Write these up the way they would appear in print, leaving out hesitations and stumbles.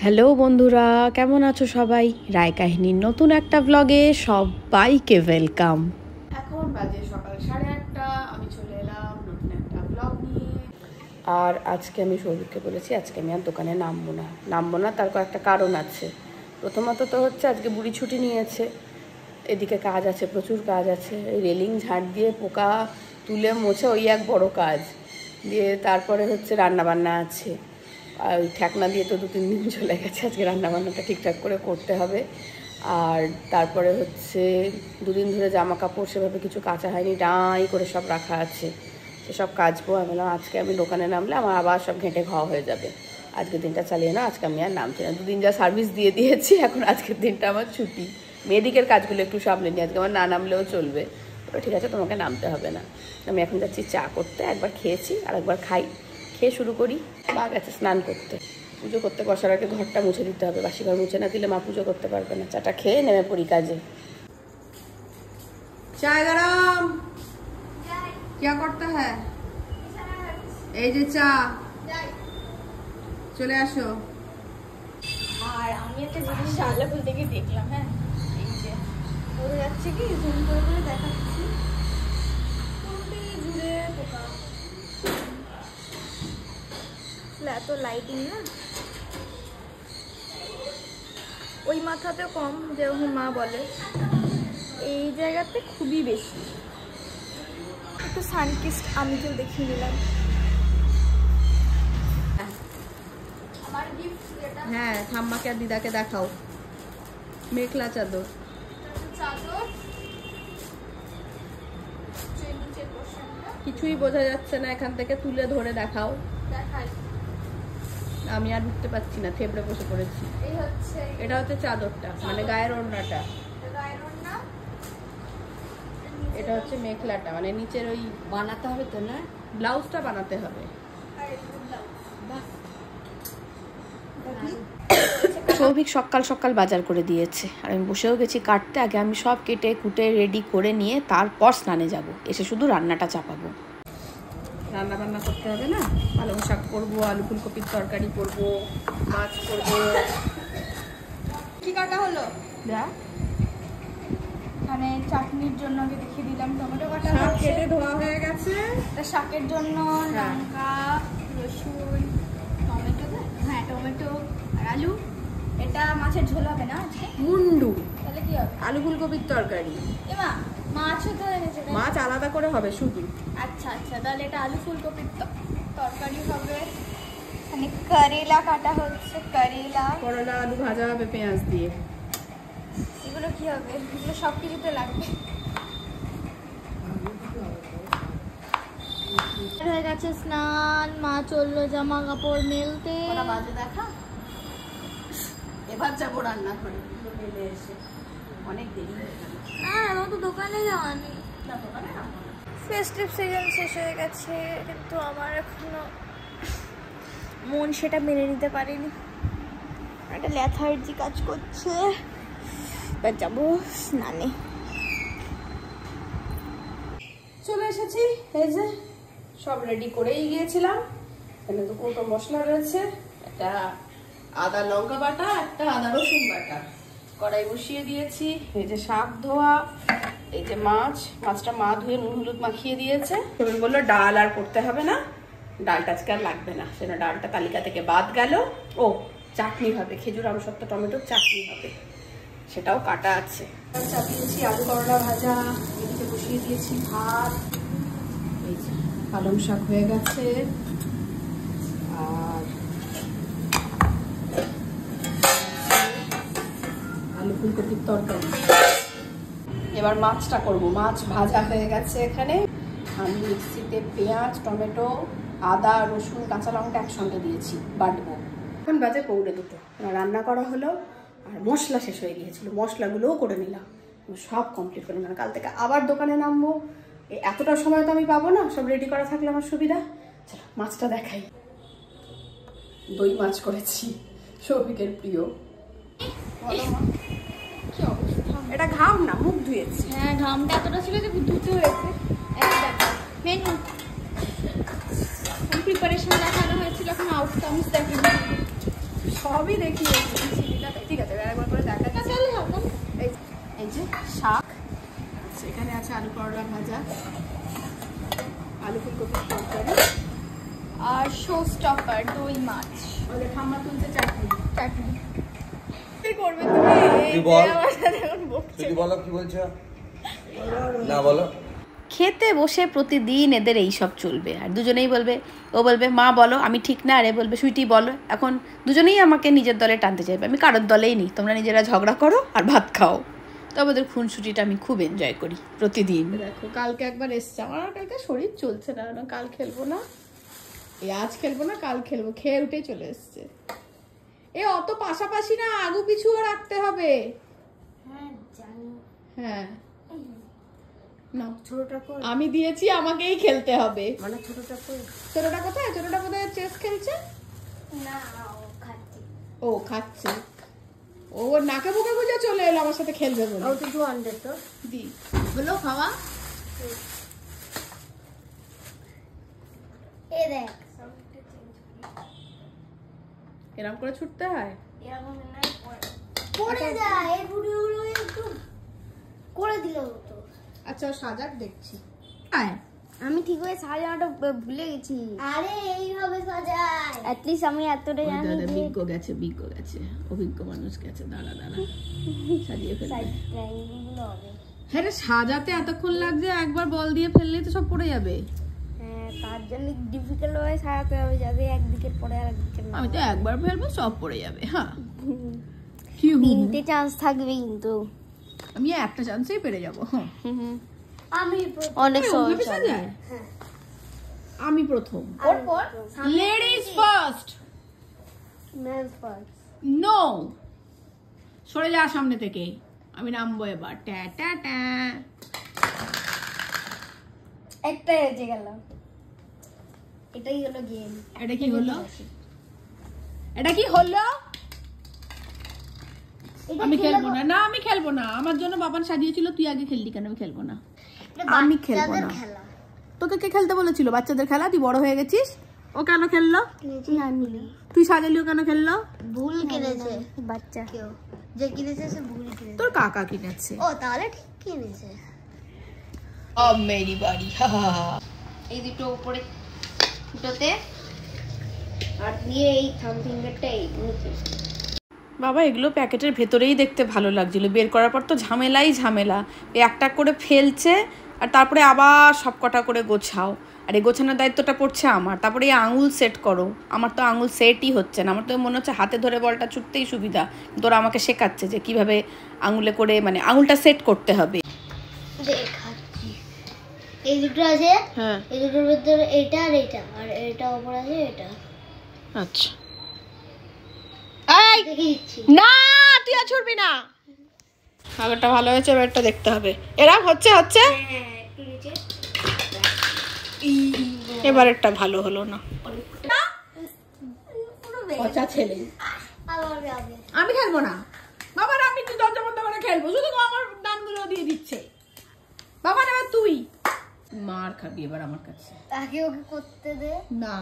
Hello বন্ধুরা, কেমন আছো সবাই? রায় কাহিনীর নতুন একটা ব্লগে সবাইকে ওয়েলকাম। এখন বাজে সকাল 8:30, আমি চলে এলাম নতুন একটা ব্লগ নিয়ে। আর আজকে আমি সৌভিককে বলেছি আজকে আমি আর দোকানে নামবো না, তার কয়েকটা কারণ আছে। প্রথমত তো হচ্ছে আজকে বুড়ি ছুটি নিয়েছে, এদিকে কাজ আছে, প্রচুর কাজ আছে। এই রেলিং ঝাড় দিয়ে পোকা তুলে মোছে ওই এক বড় কাজ দিয়ে, তারপরে হচ্ছে রান্নাবান্না আছে। আর ওই ঠেকনা দিয়ে তো 2-3 দিন চলে গেছে, আজকে রান্নাবান্নাটা ঠিকঠাক করে করতে হবে। আর তারপরে হচ্ছে 2 দিন ধরে জামা কাপড় সেভাবে কিছু কাচা হয়নি, ডাঁই করে সব রাখা আছে, সেসব কাচবো। আমি বললাম আজকে আমি দোকানে নামলে আমার আবার সব ঘেঁটে খাওয়া হয়ে যাবে, আজকের দিনটা চালিয়ে না, আজকে আমি আর নামছি না। 2 দিন যা সার্ভিস দিয়ে দিয়েছি, এখন আজকের দিনটা আমার ছুটি। মেয়েদিকের কাজগুলো একটু সামলে নিই, আজকে আমার না নামলেও চলবে। ঠিক আছে, তোমাকে নামতে হবে না। আমি এখন যাচ্ছি চা করতে, একবার খেয়েছি আর একবার খাই, খেয়ে শুরু করি। মা গেছে স্নান করতে, পুজো করতে বসার আগে ঘরটা মুছে দিতে হবে, বাসি ঘর মুছে না দিলে মা পুজো করতে পারবে না। চাটা খেয়ে নেমে পড়ি কাজে। চায় গরম क्या করতে হয়? এই যে চা, চলে আসো। আর আমি একটা জিনিস আলাদা বলতে গিয়ে দেখলাম, হ্যাঁ এই যে পড়ে যাচ্ছে, কি জুম করে করে দেখাচ্ছি, পুরোটি জুড়ে পোকা। এত লাইটিং না, ওই মাথাতে কম যেরকম মা বলে, এই জায়গাতে খুবই বেশি। একটু সানকিস্ট আমি তো দেখিয়ে দিলাম আমার গিফট। হ্যাঁ, ঠাম্মাকে আর দিদাকে দেখাও মেঘলা চাদর। কিছুই বোঝা যাচ্ছে না, এখান থেকে তুলে ধরে দেখাও। আমি আর উঠতে পারছি না, থেবড়ে বসে পড়েছি। এটা হচ্ছে চাদরটা, মানে গায়ের ওড়নাটা। এটা হচ্ছে মেখলাটা, মানে নিচের ওই বানাতে হবে তো না, ব্লাউজটা বানাতে হবে। সৌভিক সকাল সকাল বাজার করে দিয়েছে, আর আমি বসেও গেছি কাটতে। আগে আমি সব কেটে কুটে রেডি করে নিয়ে তারপর স্নানে যাব, এসে শুধু রান্নাটা চাপাবো। রান্না বান্না করতে হবে না, পালং শাক করবো, আলু ফুলকপির তরকারি করবো, মাছ করবো। কি কাটা হলো? মানে চাটনির জন্য আগে দেখিয়ে দিলাম, টমেটো কাটা কেটে ধোয়া হয়ে গেছে। শাকের জন্য লঙ্কা, রসুন, টমেটো, হ্যাঁ টমেটো আর আলু। এটা মাছের ঝোল হবে না আজকে? মুন্ডু, তাহলে কি হবে? আলু ফুলকপির তরকারি। এমা মাছও তো এনেছে, মাছ আলাদা করে হবে শুধু। আচ্ছা আচ্ছা, তাহলে এটা আলু ফুলকপির তরকারি হবে। মানে করেলা কাটা হচ্ছে, করলা আলু ভাজা হবে পেঁয়াজ দিয়ে। এগুলো কি হবে? এগুলো সব কিছুতে লাগবে। হয়ে গেছে স্নান, মা চললো জামা কাপড় মেলতে। বাজে দেখা, এবার যাবো রান্না করে মেলে এসে, অনেক দেরি হয়ে গেল। আমার তো দোকানে যাওয়া নেই, ফেস্টিভ সিজন শেষ হয়ে গেছে, কিন্তু আমার এখনো মন সেটা মেনে নিতে পারিনি, একটা ল্যাথার্জি কাজ করছে। এবার যাবো স্নানে। চলে এসেছি, এই যে সব রেডি করেই গিয়েছিলাম। এখানে 2 কৌটো মশলা রয়েছে, একটা আদা লঙ্কা বাটা, একটা আদা রসুন বাটা। কড়াই বসিয়ে দিয়েছি, এই যে শাক ধোয়া, এই যে মাছটা মা ধুয়ে নুন হলুদ মাখিয়ে দিয়েছে। তুমি বললো ডাল আর করতে হবে না, ডালটা আজকে আর লাগবে না, সেটা ডালটা তালিকা থেকে বাদ গেল। ও চাটনি হবে, খেজুর আমসত্ব টমেটোর চাটনি হবে, সেটাও কাটা আছে। চাপিয়েছি আলু করলা ভাজা, এদিকে বসিয়ে দিয়েছি ভাত, এই যে পালং শাক হয়ে গেছে, আর আলু ফুলকপির তরকারি। এবার মাছটা করব, মাছ ভাজা হয়ে গেছে। এখানে আমি মিক্সিতে পেঁয়াজ, টমেটো, আদা, রসুন, কাঁচা লঙ্কা একসঙ্গে দিয়েছি, বাটবো। এখন বাজে 1:45, রান্না করা হলো আর মশলা শেষ হয়ে গিয়েছিল, মশলাগুলোও করে নিলাম, সব কমপ্লিট করে নিলাম। কাল থেকে আবার দোকানে নামবো, এতটা সময় তো আমি পাবো না, সব রেডি করা থাকলে আমার সুবিধা। চলো মাছটা দেখাই। দই মাছ করেছি, সৌভিকের প্রিয়। এটা ঘাম না, মুখ ধুয়েছি। হ্যাঁ ঘামটা এতটা ছিল যে ধুতে হয়েছে। মেনু প্রিপারেশন দেখানো হয়েছিল, এখন আউটকামস দেখানো। সবই দেখিয়েছি, ঠিক আছে একবার করে দেখাচ্ছি। এই যে শাক, সেখানে আছে আলু করলা ভাজা, আলু ফুলকপির তরকারি, আর শো স্টপার দই মাছ, ওদের ঠাম্মা তুলছে চাটনি। কি করবে তুমি? বলো কি বলছো না বলো। খেতে বসে প্রতিদিন এদের এই সব চলবে, আর দুজনেই বলবে, ও বলবে মা বলো আমি ঠিক না, আরে বলবে সুইটি বলো। এখন দুজনেই আমাকে নিজের দলে টানতে চাইবে, আমি কারোর দলেই নেই, তোমরা নিজেরা ঝগড়া করো আর ভাত খাও। তো আমাদের খুনসুটিটা আমি খুব এনজয় করি প্রতিদিন। দেখো কালকে একবার এসছে, আমার কালকে শরীর চলছে না, কাল খেলবো না, এই আজ খেলবো না কাল খেলবো, খেয়ে উঠে চলে এসছে। এ অত পাশাপাশি না, আগু পিছুও রাখতে হবে। হ্যাঁ জানি। হ্যাঁ না ছোটটা কই? আমি দিয়েছি, আমাকেই খেলতে হবে। মানে ছোটটা কই? ছোটটা কোথায়? ছোটটা কোথায় চেস খেলছে? না ও খাচ্ছে। ও খাচ্ছে, ও নাকে বুকে বুঝে চলে এলো আমার সাথে খেলবে বলে। ও তো 200 তো দি বলো খাওয়া। এই দেখ এরকম করে ছুটতে হয়, এরকম না পড়ে যায়। এই ভিডিওগুলো একটু করে দিল তো। আচ্ছা সাজাক দেখছি। আমি ঠিক হয়ে সাজানোটা ভুলে গেছি। আরে এইভাবে সাজায়, অ্যাট লিস্ট আমি এতটা জানি যে বিজ্ঞ গেছে, বিজ্ঞ গেছে, অভিজ্ঞ মানুষ গেছে। দাঁড়া দাঁড়া সাজিয়ে ফেলবে। সাইড ট্রায়াঙ্গেলগুলো হবে। হ্যাঁ রে, সাজাতে এতক্ষণ লাগছে, একবার বল দিয়ে ফেললেই তো সব পড়ে যাবে। হ্যাঁ তার জন্য ডিফিকাল্ট ভাবে সাজাতে হবে যাতে একদিকের পরে আর একদিকের না। আমি তো একবার ফেলবো সব পড়ে যাবে। হ্যাঁ কি তিনটে চান্স থাকবে কিন্তু আমি একটা চান্সেই পেরে যাবো। আমি অনেক সহজ সাজায়। আমি প্রথম। পর ladies first. Men's first. No, সরে যা সামনে থেকে, আমি নামবো এবার। ট্যা ট্যা ট্যা। একটা হেরে গেলাম। এটাই হলো গেম। এটা কি হলো? এটা কি হলো? আমি খেলবো না। না আমি খেলবো না, আমার জন্য বাবান সাজিয়েছিল, তুই আগে খেললি কেন? আমি খেলবো না, আমি খেলবো না। তোকে কে খেলতে বলেছিল? বাচ্চাদের খেলা, তুই বড় হয়ে গেছিস। ও কেন খেললো? তুই সাজালিও কেন খেললো? ভুল কিনেছে বাচ্চা, কেউ যে কিনেছে সে ভুল কিনেছে। তোর কাকা কিনেছে। ও তাহলে ঠিক কিনেছে। अब मेरी बारी। এই দুটো উপরে দুটোতে আর দিয়ে এই থাম ফিঙ্গারটা এই নিচে। বাবা এগুলো প্যাকেটের ভেতরেই দেখতে ভালো লাগছিল, বের করার পর তো ঝামেলাই ঝামেলা। একটা করে ফেলছে আর তারপরে আবার সব কটা করে গোছাও, আর এই গোছানোর দায়িত্বটা পড়ছে আমার। তারপরে এই আঙুল সেট করো, আমার তো আঙুল সেটই হচ্ছে না। আমার তো মনে হচ্ছে হাতে ধরে বলটা ছুটতেই সুবিধা, তোরা আমাকে শেখাচ্ছে যে কিভাবে আঙুলে করে মানে আঙুলটা সেট করতে হবে। দেখাচ্ছি, এই দুটো আছে। হ্যাঁ এই দুটোর ভিতরে এটা আর এটা, আর এটা উপর আছে এটা। আচ্ছা এই দেখে দিচ্ছি। না তুই আর ছুটবি না, আগেরটা ভালো হয়েছে, এবারটা দেখতে হবে। এরা হচ্ছে হচ্ছে হ্যাঁ একটু নিচে। এবার একটা ভালো হলো না। পচা ছেলে, আবার যাবে। আমি খেলবো না। বাবার আমি তুই দরজা বন্ধ করে খেলবো, শুধু তো আমার দানগুলো দিয়ে দিচ্ছে। বাবা এবার তুই মার খাবি এবার আমার কাছে। তাকে ওকে করতে দে না,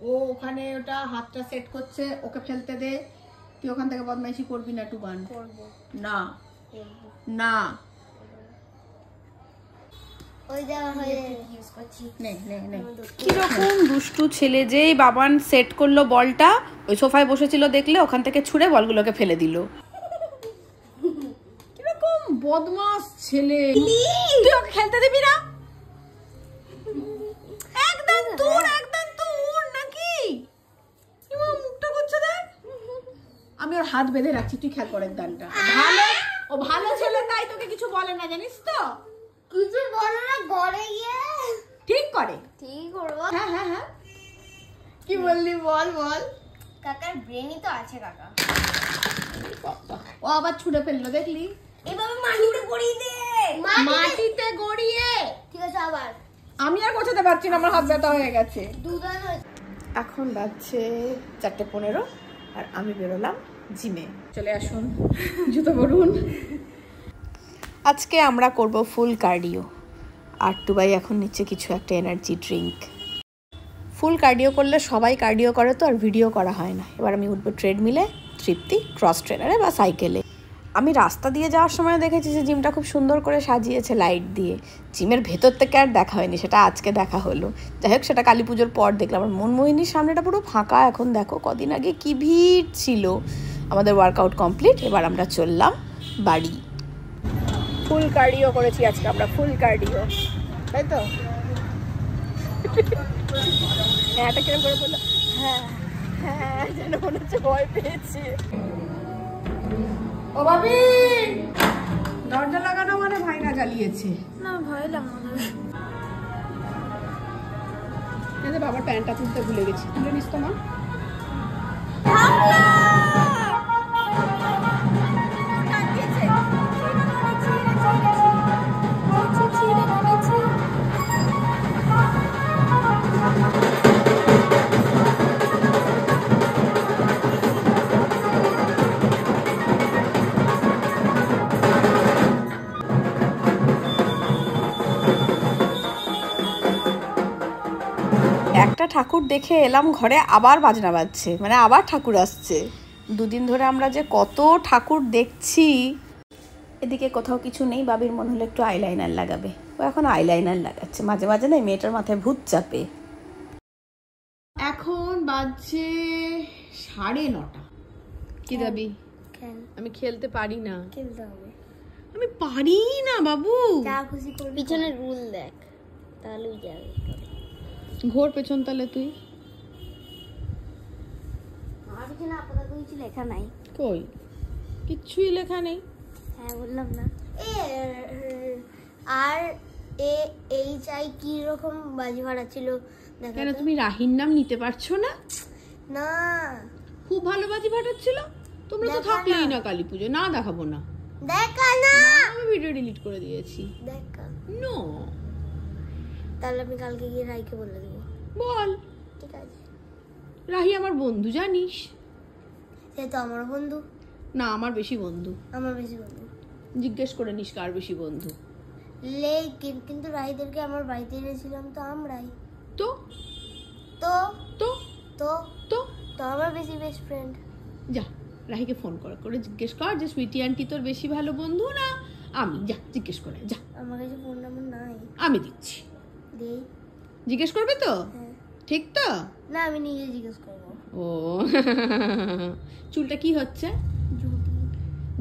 ও ওখানে ওটা হাতটা সেট করছে, ওকে ফেলতে দে। তুই ওখান থেকে বদমাইশি করবি না টুবান। করবো না না ওই দেওয়া হয়ে ইউজ করছি। নে নে নে। কিরকম দুষ্টু ছেলে, যেই বাবান সেট করলো বলটা, ওই সোফায় বসেছিল দেখলে, ওখান থেকে ছুঁড়ে বলগুলোকে ফেলে দিল। কিরকম বদমাস ছেলে। তুই ওকে খেলতে দিবি না? একদম তোর নাকি? মুখটা করছে দেখ। আমি ওর হাত বেঁধে রাখছি, তুই খেল পরের দানটা। ভালো, ও ভালো ছেলে তাই তোকে কিছু বলে না, জানিস তো? কিছু বলো না, ঘরে গিয়ে ঠিক করে। ঠিক করবো। হ্যাঁ হ্যাঁ হ্যাঁ, কি বললি বল বল। কাকার ব্রেনই তো আছে কাকা। ও আবার ছুঁড়ে ফেললো দেখলি? এভাবে মাটিতে গড়িয়ে দে। মাটিতে গড়িয়ে। ঠিক আছে আবার। আমি আর গোছাতে পারছি না, আমার হাত ব্যথা হয়ে গেছে। দুদান হয়েছে। এখন বাজছে 4:15 আর আমি বেরোলাম জিমে। চলে আসুন, জুতো পরুন। আজকে আমরা করব ফুল কার্ডিও, আর টুবাই এখন নিচ্ছে কিছু একটা এনার্জি ড্রিঙ্ক। ফুল কার্ডিও করলে সবাই কার্ডিও করে তো, আর ভিডিও করা হয় না। এবার আমি উঠবো ট্রেডমিলে, তৃপ্তি ক্রস ট্রেনারে বা সাইকেলে। আমি রাস্তা দিয়ে যাওয়ার সময় দেখেছি যে জিমটা খুব সুন্দর করে সাজিয়েছে লাইট দিয়ে। জিমের ভেতর থেকে আর দেখা হয়নি, সেটা আজকে দেখা হলো। যাই হোক, সেটা কালী পুজোর পর দেখলাম। আর মনমোহিনীর সামনেটা পুরো ফাঁকা এখন, দেখো কদিন আগে কি ভিড় ছিল। আমাদের ওয়ার্কআউট কমপ্লিট, এবার আমরা চললাম বাড়ি। ফুল কার্ডিও করেছি আজকে আমরা, ফুল কার্ডিও, তাই তো? হ্যাঁ, এটা কিরকম করে বললো? হ্যাঁ হ্যাঁ, যেন মনে হচ্ছে ভয় পেয়েছে। ও ভাবি, দরজা লাগানো মানে ভাইনা জ্বালিয়েছে। না, ভয় লাগলো না। বাবার প্যান্টটা তুলতে ভুলে গেছি, তুলে নিস তো মা। একটা ঠাকুর দেখে এলাম ঘরে, আবার বাজনা বাজছে, মানে আবার ঠাকুর আসছে। দুদিন ধরে আমরা যে কত ঠাকুর দেখছি। এদিকে কোথাও কিছু নেই, বাবির মন হলো একটু আইলাইনার লাগাবে, ও এখন আইলাইনার লাগাচ্ছে। মাঝে মাঝে না মেয়েটার মাথায় ভূত চাপে। এখন বাজছে 9:30। কি দাবি? আমি খেলতে পারি না। খেলতে হবে। আমি পারি না বাবু। যা খুশি করবি। পিছনে রুল দেখ, তাহলেই যাবে। ঘোর পেছন তালে তুই। আমার পিছনে আপাতত কিছু লেখা নাই। কই? কিচ্ছুই লেখা নেই। হ্যাঁ, বললাম না। আর AHI কি রকম বাজি ভাড়া ছিল? কেন তুমি রাহির নাম নিতে পারছো না? না, খুব ভালো বাজি ফাটাচ্ছিল। তোমরা তো থাকলেই না কালী পুজো। না, দেখাবো না। দেখা না, আমি ভিডিও ডিলিট করে দিয়েছি। দেখা নো। তাহলে আমি কালকে গিয়ে রাইকে বলে দেবো। বল। ঠিক আছে। রাহি আমার বন্ধু, জানিস? সে তো আমার বন্ধু না, আমার বেশি বন্ধু। আমার বেশি বন্ধু। জিজ্ঞেস করে নিস কার বেশি বন্ধু। কিন্তু রাহিদেরকে আমার বাড়িতে এনেছিলাম তো আমরাই। তো তো তো তো তো তো আমার বেশি বেস্ট ফ্রেন্ড। যা, রাহিকে ফোন করে জিজ্ঞেস কর যে সুইটি আন্টি তোর বেশি ভালো বন্ধু না আমি। যা, জিজ্ঞেস করে যা। আমার কাছে ফোন নাম্বার নাই। আমি দিচ্ছি। দেই। জিজ্ঞেস করবে তো? হ্যাঁ। ঠিক তো? না, আমি নিজে জিজ্ঞেস করবো। ও চুলটা কি হচ্ছে? ঝুটি।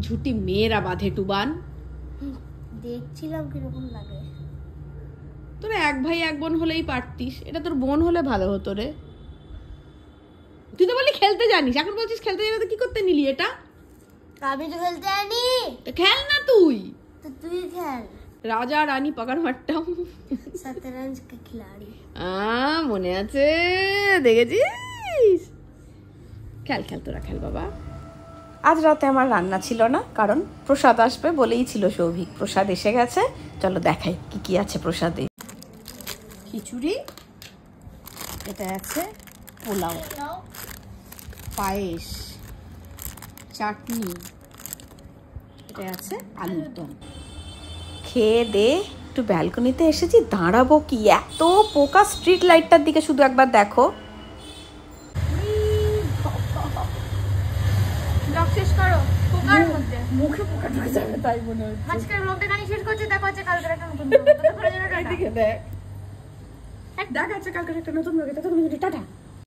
ঝুটি মেয়েরা বাঁধে টুবান। দেখছিলাম কিরকম লাগে। তোরা এক ভাই এক বোন হলেই পারতিস, এটা তোর বোন হলে ভালো হতো রে। তুই তো বললি খেলতে জানিস, এখন বলছিস খেলতে জানি না, কি করতে নিলি এটা? আমি তো খেলতে জানি। খেল না তুই। তো তুই খেল। রাজা রানী পাকার মারতাম। শতরঞ্জ কে খিলাড়ি। মনে আছে, দেখেছিস? খেল খেল, তোরা খেল বাবা। আজ রাতে আমার রান্না ছিল না, কারণ প্রসাদ আসবে বলেই ছিল সৌভিক। প্রসাদ এসে গেছে, চলো দেখাই কি কি আছে প্রসাদে। খিচুড়ি, এটা আছে পোলাও, পায়েস, চাটনি, এটা আছে আলুর দম। খেয়ে দে একটু ব্যালকনিতে এসেছি, দাঁড়াবো কি, এত পোকা। স্ট্রিট লাইটটার দিকে শুধু একবার দেখো। শেষ করো, পোকার মধ্যে মুখে পোকা ঢুকে যাবে তাই মনে হচ্ছে। আজকের ব্লগটা গানি শেষ করছি, দেখা হচ্ছে কালকে একটা নতুন ব্লগে। ততক্ষণের জন্য টাটা। এদিকে দেখ, দেখা হচ্ছে কালকে একটা নতুন ব্লগে। ততক্ষণ টাটা।